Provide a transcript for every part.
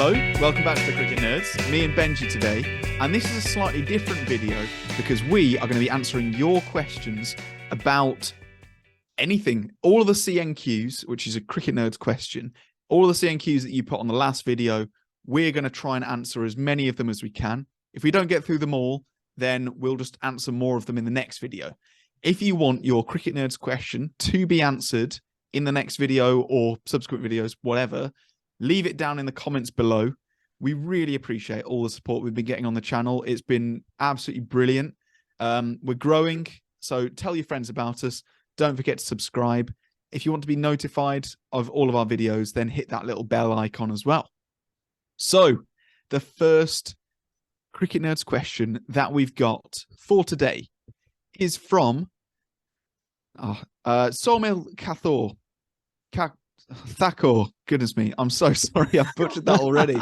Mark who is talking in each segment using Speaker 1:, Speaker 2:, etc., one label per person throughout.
Speaker 1: Hello, welcome back to the Cricket Nerds. Me and Benji today, and this is a slightly different video because we are going to be answering your questions about anything. All of the CNQs, which is a Cricket Nerds question, all of the CNQs that you put on the last video, we're going to try and answer as many of them as we can. If we don't get through them all, then we'll just answer more of them in the next video. If you want your Cricket Nerds question to be answered in the next video or subsequent videos, whatever, leave it down in the comments below. We really appreciate all the support we've been getting on the channel. It's been absolutely brilliant. We're growing, so tell your friends about us. Don't forget to subscribe. If you want to be notified of all of our videos, then hit that little bell icon as well. So, the first Cricket Nerds question that we've got for today is from Somil Thakor. Goodness me, I'm so sorry I butchered that already.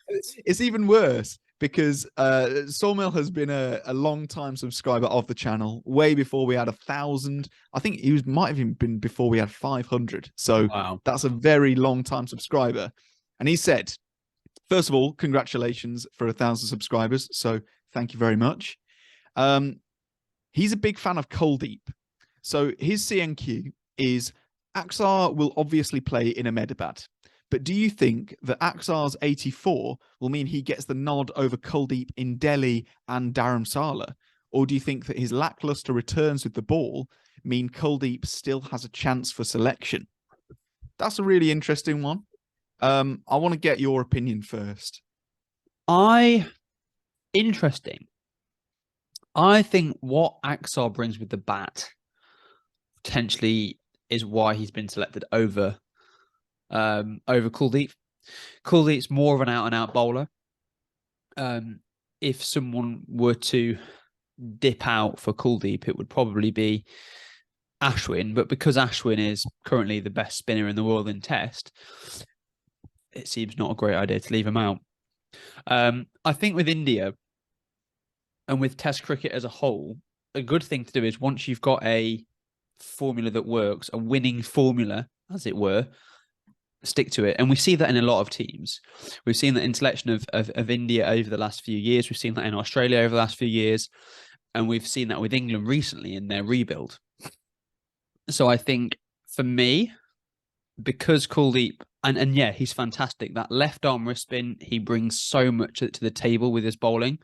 Speaker 1: It's even worse because Somil has been a long-time subscriber of the channel, way before we had 1,000. I think he might have even been before we had 500. So wow, that's a very long-time subscriber. And he said, first of all, congratulations for 1,000 subscribers. So thank you very much. He's a big fan of Kuldeep. So his CNQ is Axar will obviously play in Ahmedabad. But do you think that Axar's 84 will mean he gets the nod over Kuldeep in Delhi and Dharamsala? Or do you think that his lackluster returns with the ball mean Kuldeep still has a chance for selection? That's a really interesting one. I want to get your opinion first.
Speaker 2: Interesting. I think what Axar brings with the bat potentially is why he's been selected over Kuldeep. Kuldeep's more of an out-and-out bowler. If someone were to dip out for Kuldeep, it would probably be Ashwin. But because Ashwin is currently the best spinner in the world in Test, it seems not a great idea to leave him out. I think with India and with Test cricket as a whole, a good thing to do is once you've got a formula that works, a winning formula, as it were, stick to it. And we see that in a lot of teams. We've seen that in selection of India over the last few years. We've seen that in Australia over the last few years. And we've seen that with England recently in their rebuild. So I think for me, because Kuldeep, and yeah, he's fantastic. That left arm wrist spin, he brings so much to the table with his bowling.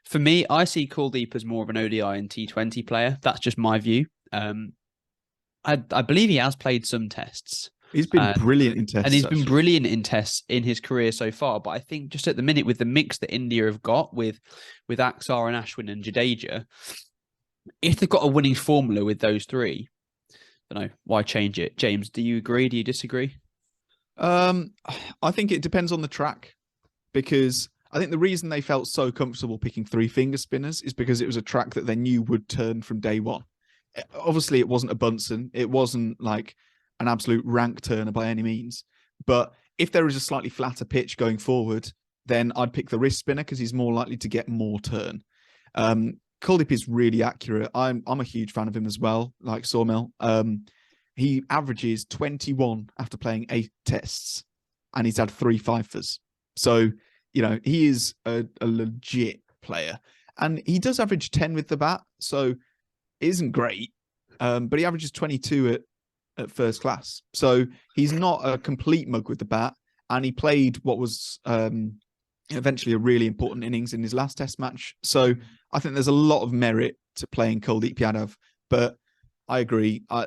Speaker 2: For me, I see Kuldeep as more of an ODI and T20 player. That's just my view. I believe he has played some tests.
Speaker 1: He's been brilliant in tests.
Speaker 2: And he's been brilliant in tests in his career so far. But I think just at the minute, with the mix that India have got with Axar and Ashwin and Jadeja, if they've got a winning formula with those three, I don't know, why change it? James, do you agree? Do you disagree?
Speaker 1: I think it depends on the track, because I think the reason they felt so comfortable picking three-finger spinners is because it was a track that they knew would turn from day one. Obviously, it wasn't a Bunsen. It wasn't like an absolute rank turner by any means. But if there is a slightly flatter pitch going forward, then I'd pick the wrist spinner because he's more likely to get more turn. Kuldeep is really accurate. I'm a huge fan of him as well, like Sawmill. He averages 21 after playing 8 tests, and he's had 3 fifers. So, you know, he is a legit player. And he does average 10 with the bat, so it isn't great. But he averages 22 at first class. So he's not a complete mug with the bat. And he played what was eventually a really important innings in his last test match. So I think there's a lot of merit to playing Kuldeep Yadav. But I agree. I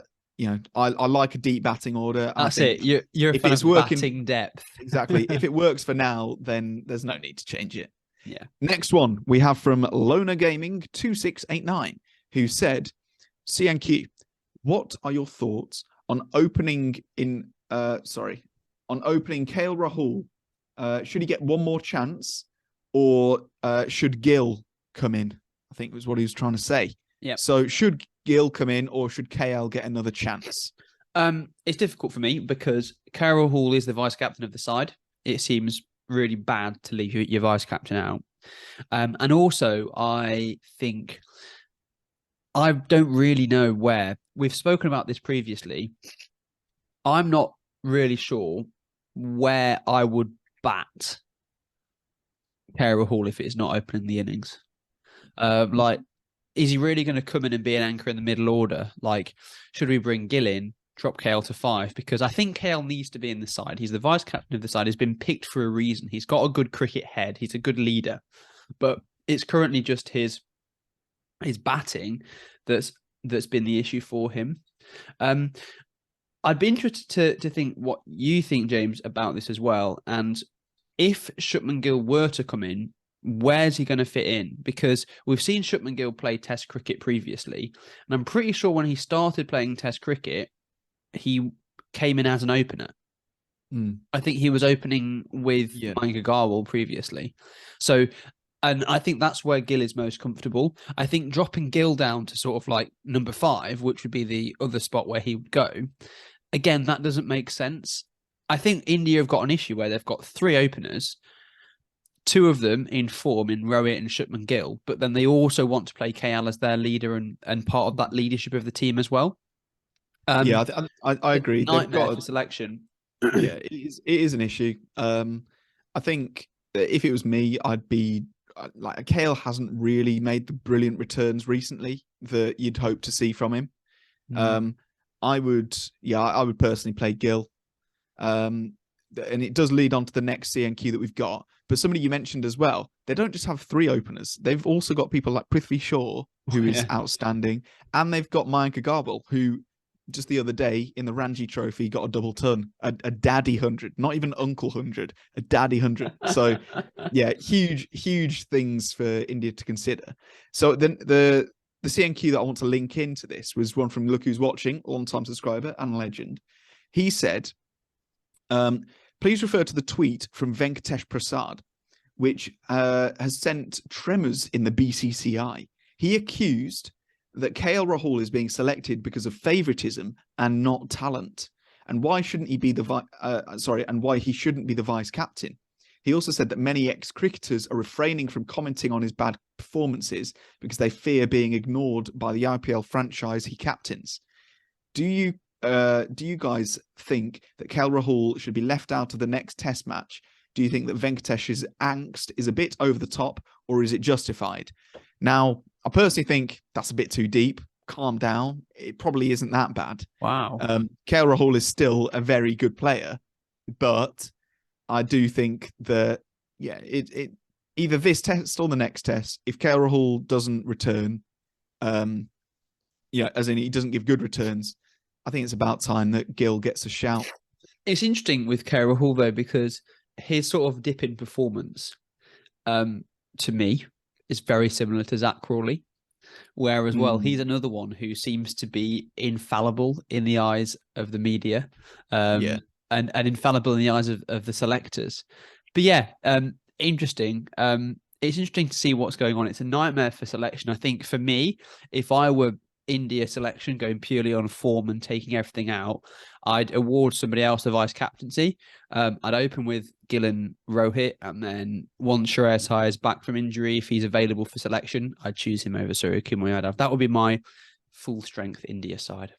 Speaker 1: like a deep batting order.
Speaker 2: That's it. You're a fan of batting depth.
Speaker 1: Exactly. If it works for now, then there's no need to change it.
Speaker 2: Yeah.
Speaker 1: Next one we have from Loner Gaming 2689, who said, CNQ, what are your thoughts on opening KL Rahul? Should he get one more chance, or should Gill come in? I think was what he was trying to say.
Speaker 2: Yeah.
Speaker 1: So should Gill come in, or should KL get another chance?
Speaker 2: It's difficult for me because KL Rahul is the vice captain of the side. It seems really bad to leave your vice captain out. And also, I think I don't really know where. We've spoken about this previously. I'm not really sure where I would bat Rahul if it's not opening the innings? Like, is he really going to come in and be an anchor in the middle order? Like, should we bring Gill in, drop Kale to 5? Because I think Kale needs to be in the side. He's the vice captain of the side. He's been picked for a reason. He's got a good cricket head. He's a good leader. But it's currently just his batting that's been the issue for him. I'd be interested to think what you think, James, about this as well. And if Shubman Gill were to come in, where's he going to fit in? Because we've seen Shubman Gill play Test cricket previously, and I'm pretty sure when he started playing Test cricket, he came in as an opener. I think he was opening with Mayank Agarwal previously. So, and I think that's where Gill is most comfortable. I think dropping Gill down to sort of like number 5, which would be the other spot where he would go, again, that doesn't make sense. I think India have got an issue where they've got 3 openers, 2 of them in form in Rohit and Shubman Gill, but then they also want to play KL as their leader and part of that leadership of the team as well.
Speaker 1: I agree.
Speaker 2: They've got a selection.
Speaker 1: Yeah, it is an issue. I think that if it was me, I'd be like, Kale hasn't really made the brilliant returns recently that you'd hope to see from him. I would personally play Gill. And it does lead on to the next CNQ that we've got. But somebody you mentioned as well, they don't just have 3 openers. They've also got people like Prithvi Shaw, who is outstanding. And they've got Mayank Agarwal, who just the other day in the Ranji Trophy got a double ton, a daddy 100, not even uncle 100, a daddy 100. So yeah, huge things for India to consider. So then the CNQ that I want to link into this was one from Look Who's Watching, long-time subscriber and legend. He said, please refer to the tweet from Venkatesh Prasad, which has sent tremors in the BCCI. He accused that Rahul is being selected because of favoritism and not talent, and why shouldn't he be and why he shouldn't be the vice captain. He also said that many ex-cricketers are refraining from commenting on his bad performances because they fear being ignored by the IPL franchise he captains. Do you guys think that Rahul should be left out of the next Test match? Do you think that Venkatesh's angst is a bit over the top, or is it justified? Now, I personally think that's a bit too deep. Calm down. It probably isn't that bad.
Speaker 2: Wow.
Speaker 1: Rahul is still a very good player, but I do think that, it either this test or the next test, if Rahul doesn't return, as in he doesn't give good returns, I think it's about time that Gill gets a shout.
Speaker 2: It's interesting with Rahul, though, because his sort of dip in performance, to me, is very similar to Zach Crawley. Whereas, he's another one who seems to be infallible in the eyes of the media, and infallible in the eyes of the selectors. But interesting. It's interesting to see what's going on. It's a nightmare for selection. I think for me, if I were India selection going purely on form and taking everything out, I'd award somebody else the vice captaincy. I'd open with Gill and Rohit, and then once Shreyas Iyer is back from injury, if he's available for selection, I'd choose him over Suryakumar Yadav. That would be my full strength India side.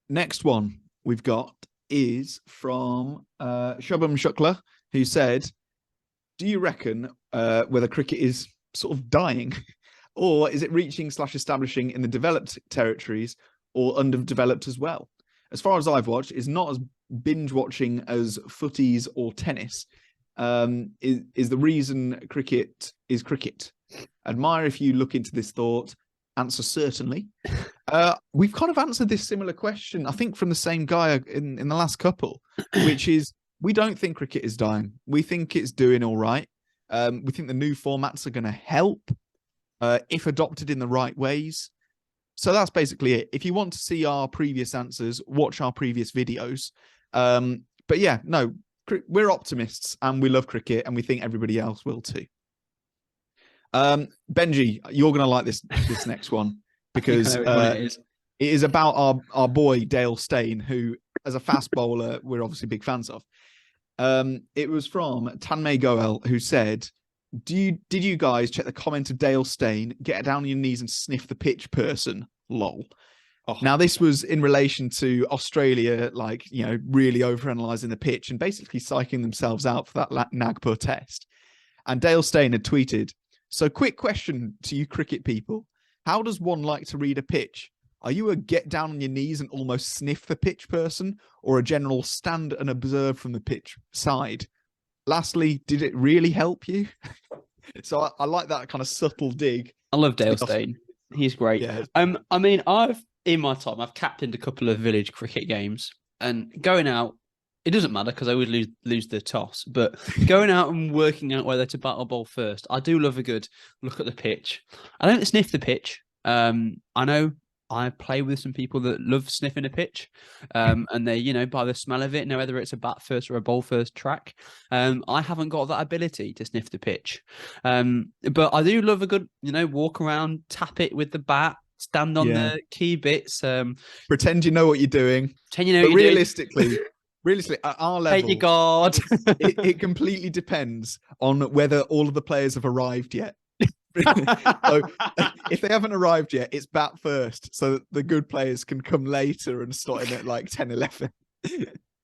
Speaker 1: Next one we've got is from Shubham Shukla, who said, do you reckon whether cricket is sort of dying, or is it reaching / establishing in the developed territories or underdeveloped as well? As far as I've watched, it's not as binge watching as footies or tennis. Is the reason cricket is cricket? Admire if you look into this thought. Answer certainly. We've kind of answered this similar question, I think, from the same guy in the last couple, which is, we don't think cricket is dying. We think it's doing all right. We think the new formats are going to help if adopted in the right ways. So that's basically it. If you want to see our previous answers, watch our previous videos. But yeah, no, we're optimists and we love cricket, and we think everybody else will too. Benji, you're going to like this next one, because it is about our boy Dale Steyn, who, as a fast bowler, we're obviously big fans of. It was from Tanmay Goel, who said, did you guys check the comment of Dale Steyn, get down on your knees and sniff the pitch person? Lol.
Speaker 2: Oh,
Speaker 1: Now, this was in relation to Australia, like, really overanalyzing the pitch and basically psyching themselves out for that Nagpur test. And Dale Steyn had tweeted, "So quick question to you cricket people. How does one like to read a pitch? Are you a get down on your knees and almost sniff the pitch person, or a general stand and observe from the pitch side? Lastly, did it really help you?" So I like that kind of subtle dig.
Speaker 2: I love Dale Steyn. He's great.
Speaker 1: Yeah.
Speaker 2: I mean, in my time, I've captained a couple of village cricket games, and going out, it doesn't matter because I always lose the toss. But going out and working out whether to bat or bowl first, I do love a good look at the pitch. I don't sniff the pitch. I know I play with some people that love sniffing a pitch, and they, by the smell of it, know whether it's a bat first or a bowl first track. I haven't got that ability to sniff the pitch, but I do love a good, walk around, tap it with the bat, stand on the key bits,
Speaker 1: pretend you know what you're doing.
Speaker 2: Pretend you know what you're
Speaker 1: realistically, at our level,
Speaker 2: take your guard.
Speaker 1: it completely depends on whether all of the players have arrived yet. So if they haven't arrived yet, it's bat first, so that the good players can come later and start in at like 10, 11.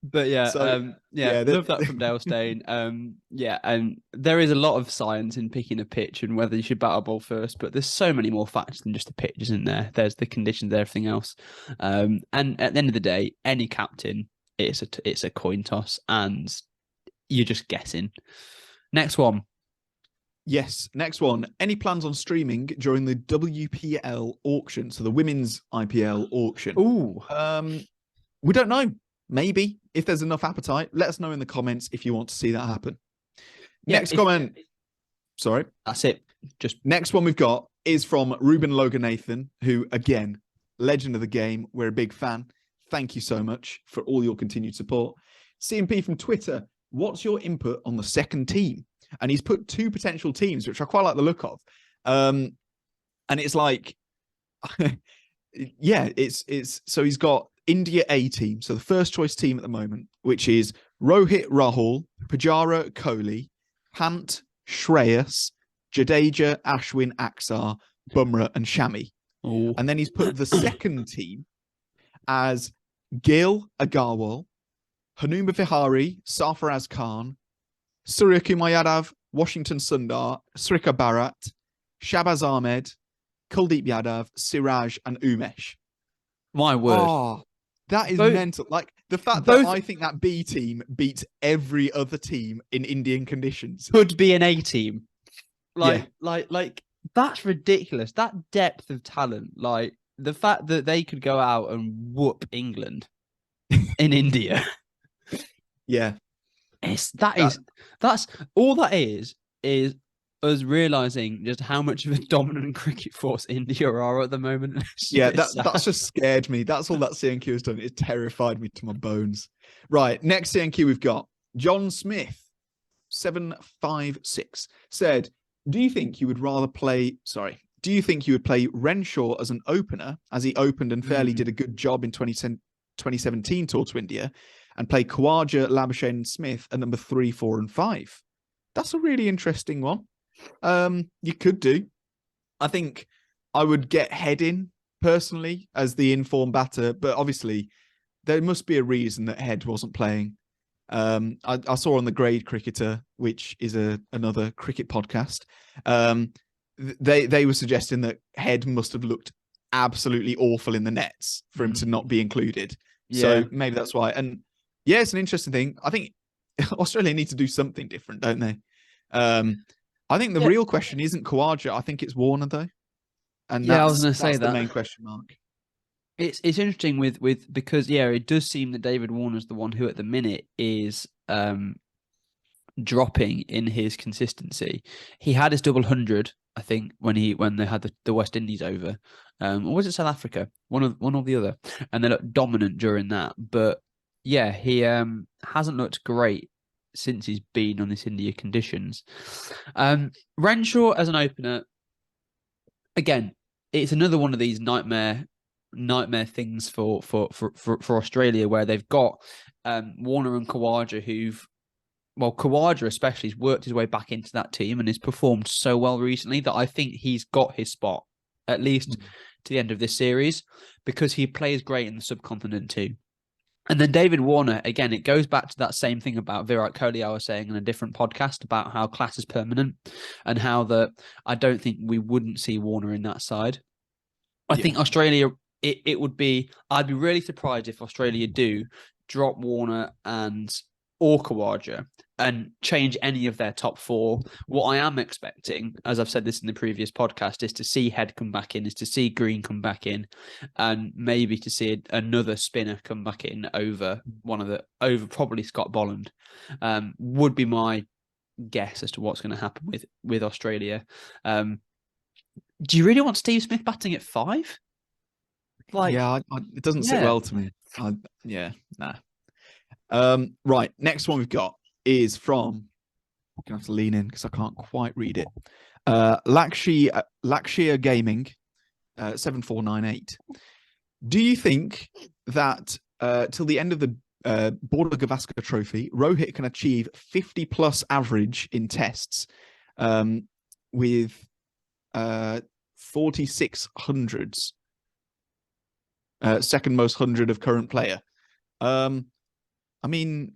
Speaker 2: But love that from Dale Steyn. And there is a lot of science in picking a pitch and whether you should bat or bowl first, but there's so many more factors than just the pitch, isn't there? There's the conditions, everything else. And at the end of the day, any captain, it's a coin toss, and you're just guessing. Next one.
Speaker 1: Yes, next one. Any plans on streaming during the WPL auction, so the women's IPL auction?
Speaker 2: Ooh.
Speaker 1: We don't know. Maybe, if there's enough appetite. Let us know in the comments if you want to see that happen. Next comment. Sorry.
Speaker 2: That's it. Just
Speaker 1: next one we've got is from Ruben Loganathan, who, again, legend of the game. We're a big fan. Thank you so much for all your continued support. CMP from Twitter, what's your input on the second team? And he's put 2 potential teams, which I quite like the look of. And it's like, so he's got India A team. So the first choice team at the moment, which is Rohit, Rahul, Pujara, Kohli, Pant, Shreyas, Jadeja, Ashwin, Axar, Bumrah, and Shami.
Speaker 2: Ooh.
Speaker 1: And then he's put the second team as Gill, Agarwal, Hanuma Vihari, Sarfaraz Khan, Surya Kumar Yadav, Washington Sundar, Srikar Bharat, Shabaz Ahmed, Kuldeep Yadav, Siraj, and Umesh.
Speaker 2: My word.
Speaker 1: Oh, that is mental. Like, the fact that I think that B team beats every other team in Indian conditions.
Speaker 2: Could be an A team. Like, that's ridiculous. That depth of talent. Like, the fact that they could go out and whoop England in India.
Speaker 1: Yeah.
Speaker 2: That's all that is us realizing just how much of a dominant cricket force India are at the moment.
Speaker 1: Yeah, that's just scared me. That's all that CNQ has done. It terrified me to my bones. Right, next CNQ we've got John Smith, 756, said, do you think you would play Renshaw as an opener, as he opened and fairly did a good job in 2017 tour to India, and play Khawaja, Labuschagne, and Smith at number 3, 4, and 5? That's a really interesting one. You could do. I think I would get Head in personally as the informed batter, but obviously there must be a reason that Head wasn't playing. I saw on the Grade Cricketer, which is another cricket podcast, they were suggesting that Head must have looked absolutely awful in the nets for him to not be included. Yeah. So maybe that's why. And yeah, it's an interesting thing. I think Australia need to do something different, don't they? I think the real question isn't Khawaja. I think it's Warner, though. And
Speaker 2: I was going to say
Speaker 1: that's the main question mark.
Speaker 2: It's interesting because it does seem that David Warner's the one who at the minute is dropping in his consistency. He had his double 100, I think, when they had the West Indies over, or was it South Africa? One or the other, and they looked dominant during that. But yeah, he hasn't looked great since he's been on this India conditions. Renshaw as an opener, again, it's another one of these nightmare things for Australia, where they've got Warner and Khawaja, Khawaja especially has worked his way back into that team and has performed so well recently that I think he's got his spot, at least to the end of this series because he plays great in the subcontinent too. And then David Warner, again, it goes back to that same thing about Virat Kohli I was saying in a different podcast about how class is permanent and how I don't think we wouldn't see Warner in that side. I think Australia, it would be, I'd be really surprised if Australia do drop Warner and Orkawaja and change any of their top four. What I am expecting, as I've said this in the previous podcast, is to see Head come back in, is to see Green come back in, and maybe to see another spinner come back in over probably Scott Bolland. Would be my guess as to what's going to happen with Australia. Do you really want Steve Smith batting at 5?
Speaker 1: It doesn't sit well to me. Nah. Right, next one we've got is from, I'm gonna have to lean in because I can't quite read it. Lakshya Gaming, 7498. Do you think that till the end of the Border Gavaskar Trophy, Rohit can achieve 50 plus average in tests with 4600s, second most 100 of current player? I mean,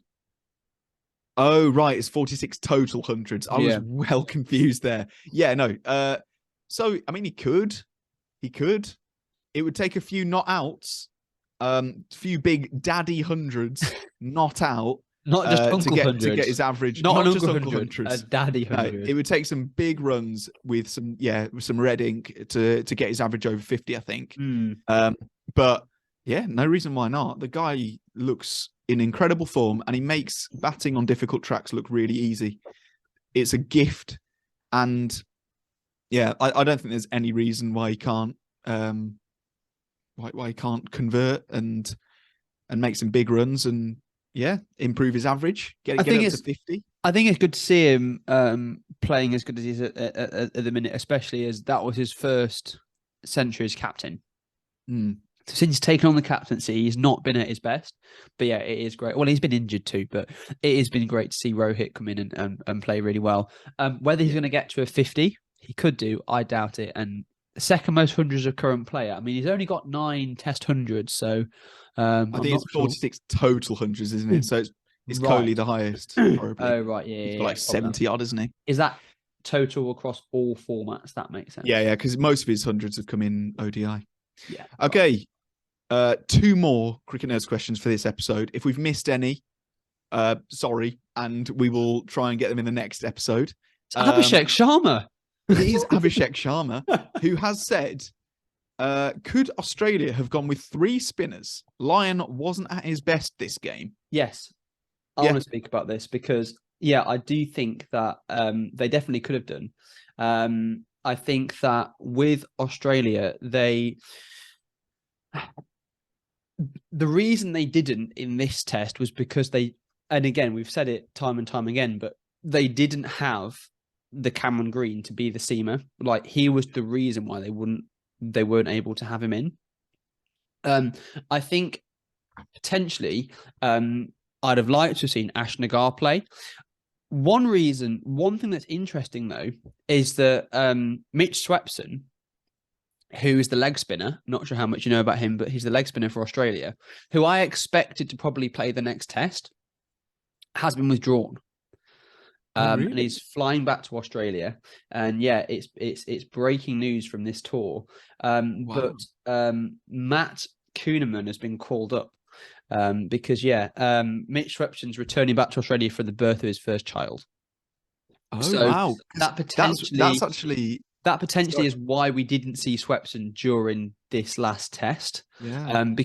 Speaker 1: oh, right, it's 46 total hundreds. I was well confused there. Yeah, no. So, I mean, he could. It would take a few not outs, few big daddy hundreds not out.
Speaker 2: Not just uncle hundreds.
Speaker 1: To get his average.
Speaker 2: Not just uncle hundreds. A daddy hundred.
Speaker 1: No, it would take some big runs with some red ink to get his average over 50, I think. But yeah, no reason why not. The guy looks in incredible form and he makes batting on difficult tracks look really easy. It's a gift. And yeah, I don't think there's any reason why he can't why he can't convert and make some big runs and improve his average, get up to 50.
Speaker 2: I think it's good to see him playing as good as he is at the minute, especially as that was his first century as captain. Since taking on the captaincy, he's not been at his best. But yeah, it is great. Well, he's been injured too, but it has been great to see Rohit come in and play really well. Whether he's going to get to a 50, he could do. I doubt it. And second most hundreds of current player. I mean, he's only got 9 test hundreds, so I
Speaker 1: think it's 46 total hundreds, isn't it? So it's Kohli the highest. Probably.
Speaker 2: Oh right,
Speaker 1: he's got like 70 odd, isn't he?
Speaker 2: Is that total across all formats? That makes sense.
Speaker 1: Yeah, because most of his hundreds have come in ODI.
Speaker 2: Yeah.
Speaker 1: Okay. 2 more Cricket Nerds questions for this episode. If we've missed any, sorry, and we will try and get them in the next episode.
Speaker 2: It's Abhishek Sharma.
Speaker 1: It is Abhishek Sharma, who has said, could Australia have gone with 3 spinners? Lyon wasn't at his best this game.
Speaker 2: Yes. I want to speak about this because, I do think that they definitely could have done. I think that with Australia, the reason they didn't in this test was because and again, we've said it time and time again, but they didn't have the Cameron Green to be the seamer. Like, he was the reason why they weren't able to have him in. I think potentially I'd have liked to have seen Ash Nagar play. One thing that's interesting though, is that Mitch Swepson, who is the leg spinner, not sure how much you know about him, but he's the leg spinner for Australia, who I expected to probably play the next test, has been withdrawn.
Speaker 1: Really?
Speaker 2: And he's flying back to Australia. And it's breaking news from this tour. But Matt Kuhneman has been called up because Mitch Swepson's returning back to Australia for the birth of his first child.
Speaker 1: Oh, so wow.
Speaker 2: That potentially is why we didn't see Swepson during this last test.
Speaker 1: Yeah.
Speaker 2: And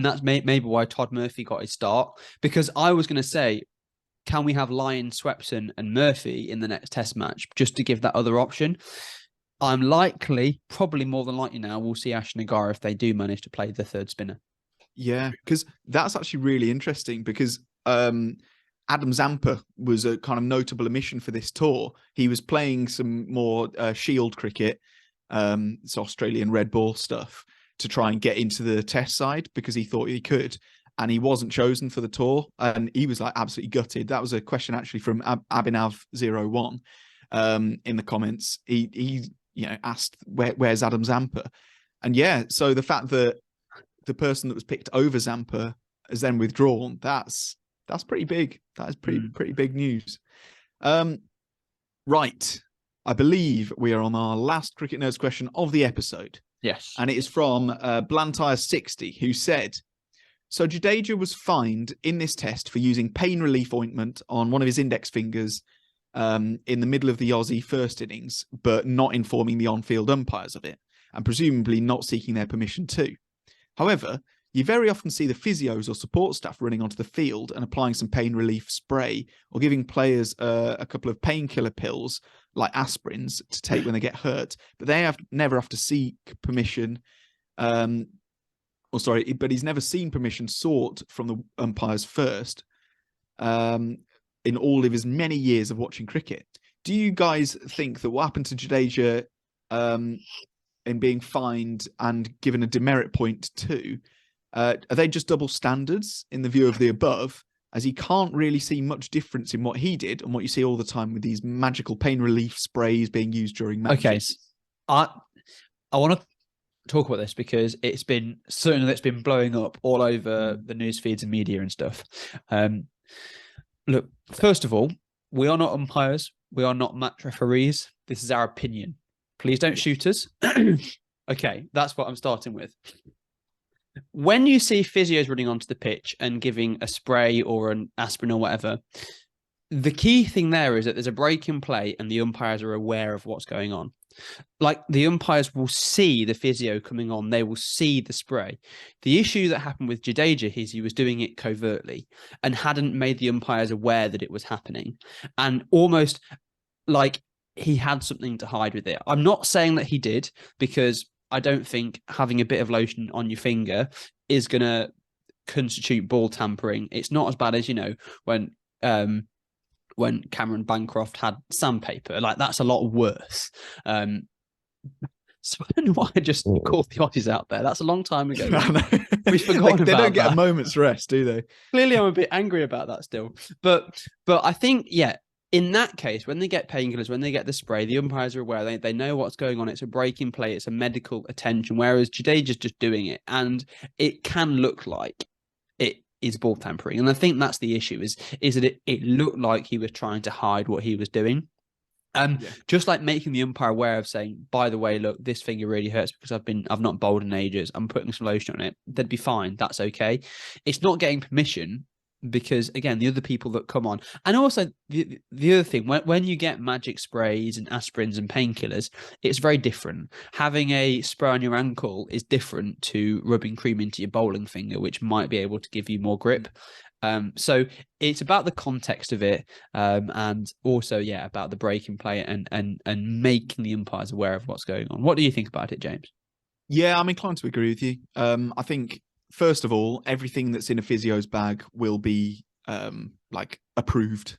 Speaker 2: that's maybe why Todd Murphy got his start. Because I was going to say, can we have Lyon, Swepson and Murphy in the next test match just to give that other option? I'm probably more than likely now, we'll see Ash Nagar if they do manage to play the third spinner.
Speaker 1: Yeah, because that's actually really interesting because Adam Zampa was a kind of notable omission for this tour. He was playing some more Shield cricket, it's Australian red ball stuff, to try and get into the test side because he thought he could. And he wasn't chosen for the tour. And he was like absolutely gutted. That was a question actually from Abhinav01 in the comments. He asked, where's Adam Zampa? And yeah, so the fact that the person that was picked over Zampa is then withdrawn, that's pretty big. That is pretty big news. Right. I believe we are on our last Cricket Nerds question of the episode.
Speaker 2: Yes.
Speaker 1: And it is from Blantyre60, who said, so Jadeja was fined in this test for using pain relief ointment on one of his index fingers in the middle of the Aussie first innings, but not informing the on-field umpires of it, and presumably not seeking their permission too. However, you very often see the physios or support staff running onto the field and applying some pain relief spray or giving players a couple of painkiller pills like aspirins to take when they get hurt, but they never have to seek permission. But he's never seen permission sought from the umpires first in all of his many years of watching cricket. Do you guys think that what happened to Jadeja in being fined and given a demerit point too, are they just double standards in the view of the above, as he can't really see much difference in what he did and what you see all the time with these magical pain relief sprays being used during matches?
Speaker 2: Okay, I want to talk about this because it's been certainly that's been blowing up all over the news feeds and media and stuff. Look, first of all, we are not umpires. We are not match referees. This is our opinion. Please don't shoot us. Okay, that's what I'm starting with. When you see physios running onto the pitch and giving a spray or an aspirin or whatever, the key thing there is that there's a break in play and the umpires are aware of what's going on. Like, the umpires will see the physio coming on. They will see the spray. The issue that happened with Jadeja is he was doing it covertly and hadn't made the umpires aware that it was happening. And almost like he had something to hide with it. I'm not saying that he did, because I don't think having a bit of lotion on your finger is going to constitute ball tampering. It's not as bad as, when Cameron Bancroft had sandpaper. Like, that's a lot worse. So I don't know why I just called the Aussies out there. That's a long time ago. We've forgotten
Speaker 1: they
Speaker 2: about
Speaker 1: don't get
Speaker 2: that.
Speaker 1: a moment's rest, do they?
Speaker 2: Clearly, I'm a bit angry about that still. But I think, yeah, in that case, when they get painkillers, when they get the spray, the umpires are aware. They know what's going on. It's a break in play. It's a medical attention. Whereas Jadeja's just doing it, and it can look like it is ball tampering. And I think that's the issue. Is that it looked like he was trying to hide what he was doing. Just like making the umpire aware of saying, by the way, look, this finger really hurts because I've not bowled in ages. I'm putting some lotion on it. They'd be fine. That's okay. It's not getting permission. Because, again, the other people that come on, and also the other thing, when you get magic sprays and aspirins and painkillers, it's very different. Having a spray on your ankle is different to rubbing cream into your bowling finger, which might be able to give you more grip. So it's about the context of it, and also, yeah, about the break in play and making the umpires aware of what's going on. What do you think about it, James?
Speaker 1: Yeah, I'm inclined to agree with you. I think, first of all, everything that's in a physio's bag will be approved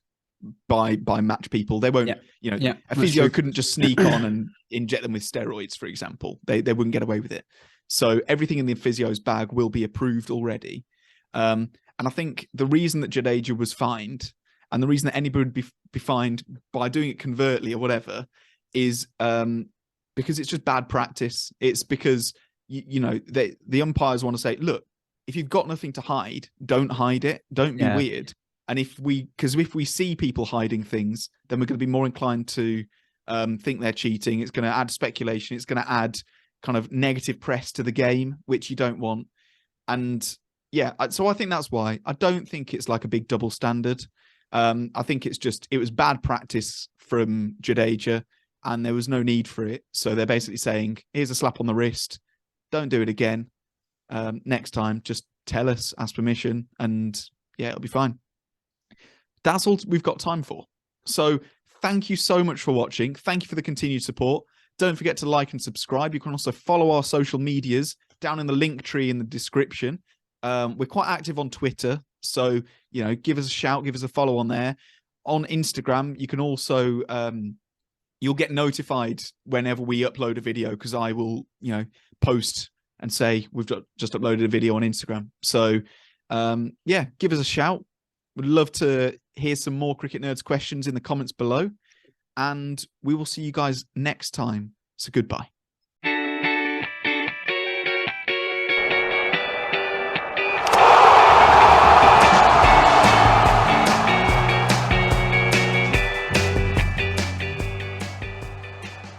Speaker 1: by match people. They won't, a physio couldn't just sneak on and inject them with steroids, for example. They wouldn't get away with it. So everything in the physio's bag will be approved already. And I think the reason that Jadeja was fined, and the reason that anybody would be fined by doing it covertly or whatever, is because it's just bad practice. It's because the umpires want to say, look, if you've got nothing to hide, don't hide it. Don't be weird. And if we see people hiding things, then we're going to be more inclined to think they're cheating. It's going to add speculation. It's going to add kind of negative press to the game, which you don't want. And yeah, so I think that's why. I don't think it's like a big double standard. I think it was bad practice from Jadeja, and there was no need for it. So they're basically saying, here's a slap on the wrist. Don't do it again. Next time, just tell us, ask permission, and yeah, it'll be fine. That's all we've got time for. So thank you so much for watching. Thank you for the continued support. Don't forget to like and subscribe. You can also follow our social medias down in the link tree in the description. We're quite active on Twitter, so give us a shout, give us a follow on there. On Instagram, you can also you'll get notified whenever we upload a video, because I will post and say we've just uploaded a video on Instagram. So yeah, give us a shout. Would love to hear some more Cricket Nerds questions in the comments below, and we will see you guys next time. So goodbye.